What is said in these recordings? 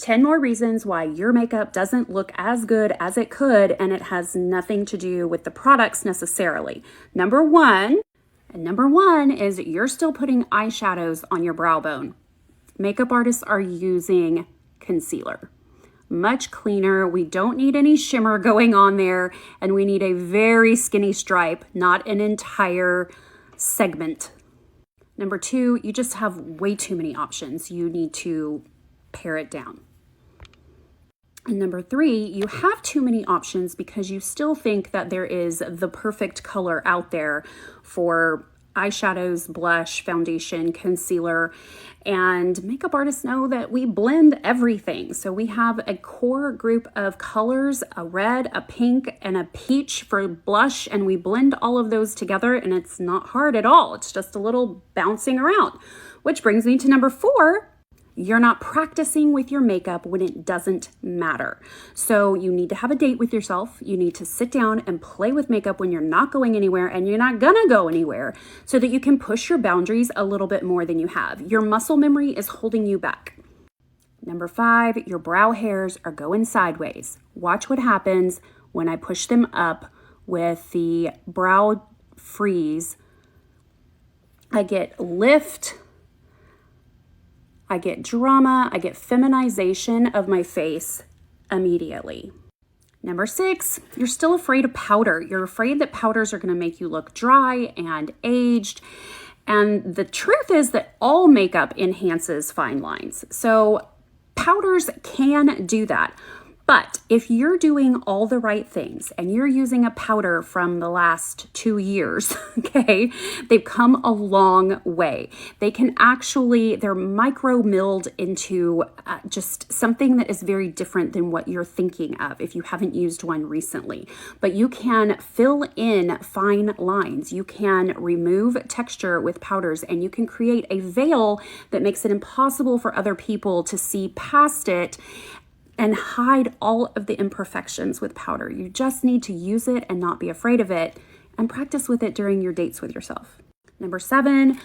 10 more reasons why your makeup doesn't look as good as it could, and it has nothing to do with the products necessarily. Number one is you're still putting eyeshadows on your brow bone. Makeup artists are using concealer. Much cleaner. We don't need any shimmer going on there, and we need a very skinny stripe, not an entire segment. Number two, you just have way too many options. You need to pare it down. And number three, you have too many options because you still think that there is the perfect color out there for eyeshadows, blush, foundation, concealer, and makeup artists know that we blend everything. So we have a core group of colors, a red, a pink, and a peach for blush, and we blend all of those together, and it's not hard at all. It's just a little bouncing around, which brings me to number four. You're not practicing with your makeup when it doesn't matter. So you need to have a date with yourself. You need to sit down and play with makeup when you're not going anywhere, and you're not gonna go anywhere, so that you can push your boundaries a little bit more than you have. Your muscle memory is holding you back. Number five, your brow hairs are going sideways. Watch what happens when I push them up with the brow freeze. I get lift, I get drama, I get feminization of my face immediately. Number six, you're still afraid of powder. You're afraid that powders are gonna make you look dry and aged. And the truth is that all makeup enhances fine lines. So powders can do that. But if you're doing all the right things and you're using a powder from the last 2 years, okay, they've come a long way. They can actually, they're micro milled into just something that is very different than what you're thinking of if you haven't used one recently. But you can fill in fine lines. You can remove texture with powders, and you can create a veil that makes it impossible for other people to see past it and hide all of the imperfections with powder. You just need to use it and not be afraid of it, and practice with it during your dates with yourself. Number seven,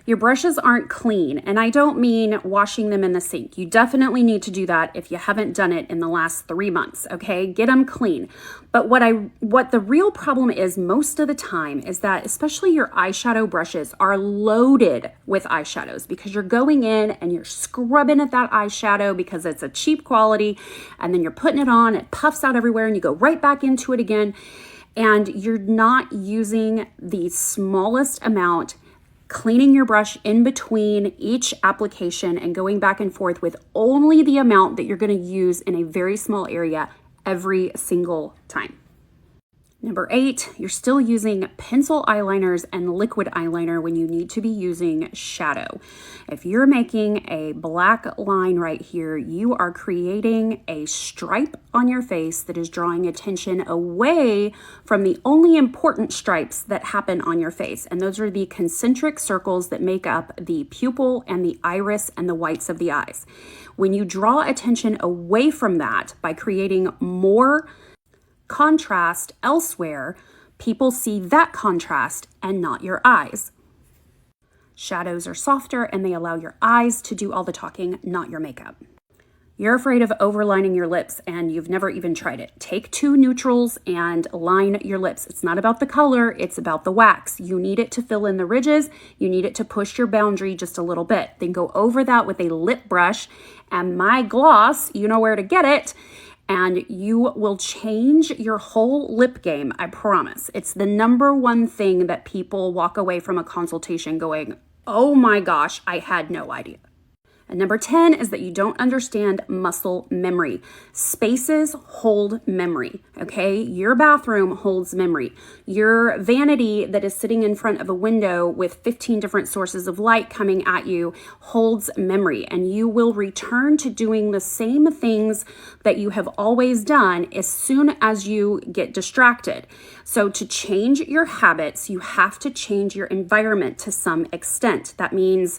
your brushes aren't clean. And I don't mean washing them in the sink. You definitely need to do that if you haven't done it in the last 3 months, okay? Get them clean. But what the real problem is most of the time is that especially your eyeshadow brushes are loaded with eyeshadows, because you're going in and you're scrubbing at that eyeshadow because it's a cheap quality, and then you're putting it on, it puffs out everywhere, and you go right back into it again, and you're not using the smallest amount, cleaning your brush in between each application and going back and forth with only the amount that you're going to use in a very small area every single time. Number eight, you're still using pencil eyeliners and liquid eyeliner when you need to be using shadow. If you're making a black line right here, you are creating a stripe on your face that is drawing attention away from the only important stripes that happen on your face. And those are the concentric circles that make up the pupil and the iris and the whites of the eyes. When you draw attention away from that by creating more contrast elsewhere, people see that contrast and not your eyes. Shadows are softer and they allow your eyes to do all the talking, not your makeup. You're afraid of overlining your lips and you've never even tried it. Take 2 neutrals and line your lips. It's not about the color, it's about the wax. You need it to fill in the ridges. You need it to push your boundary just a little bit. Then go over that with a lip brush and my gloss, you know where to get it, and you will change your whole lip game, I promise. It's the number one thing that people walk away from a consultation going, oh my gosh, I had no idea. And number 10 is that you don't understand muscle memory. Spaces hold memory, okay? Your bathroom holds memory. Your vanity that is sitting in front of a window with 15 different sources of light coming at you holds memory, and you will return to doing the same things that you have always done as soon as you get distracted. So to change your habits, you have to change your environment to some extent. That means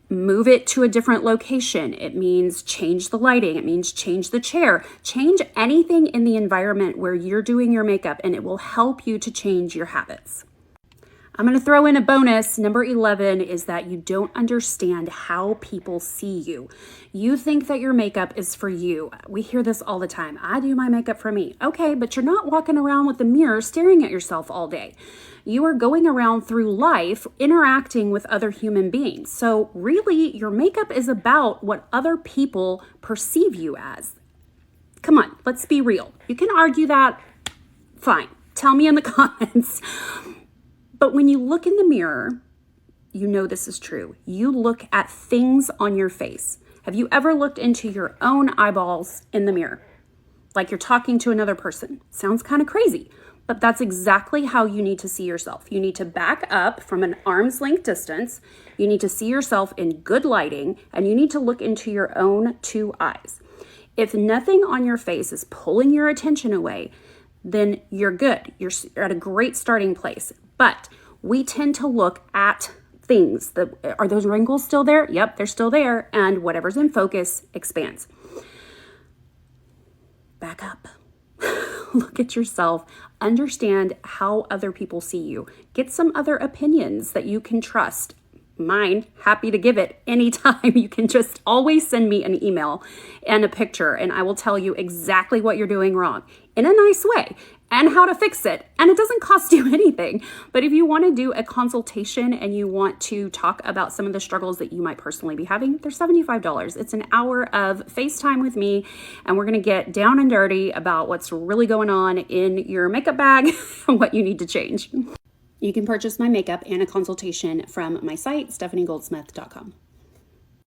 move it to a different location. It means change the lighting. It means change the chair. Change anything in the environment where you're doing your makeup, and it will help you to change your habits. I'm going to throw in a bonus. Number 11 is that you don't understand how people see you. You think that your makeup is for you. We hear this all the time. I do my makeup for me. Okay, but you're not walking around with the mirror staring at yourself all day. You are going around through life interacting with other human beings. So really, your makeup is about what other people perceive you as. Come on, let's be real. You can argue that. Fine. Tell me in the comments. But when you look in the mirror, you know this is true. You look at things on your face. Have you ever looked into your own eyeballs in the mirror? Like you're talking to another person. Sounds kind of crazy, but that's exactly how you need to see yourself. You need to back up from an arm's length distance. You need to see yourself in good lighting, and you need to look into your own two eyes. If nothing on your face is pulling your attention away, then you're good. You're at a great starting place. But we tend to look at things. Are those wrinkles still there? Yep, they're still there. And whatever's in focus expands. Back up. Look at yourself. Understand how other people see you. Get some other opinions that you can trust. Mine, happy to give it anytime. You can just always send me an email and a picture, and I will tell you exactly what you're doing wrong in a nice way and how to fix it. And it doesn't cost you anything. But if you want to do a consultation and you want to talk about some of the struggles that you might personally be having, they're $75. It's an hour of FaceTime with me, and we're going to get down and dirty about what's really going on in your makeup bag and what you need to change. You can purchase my makeup and a consultation from my site, stephaniegoldsmith.com.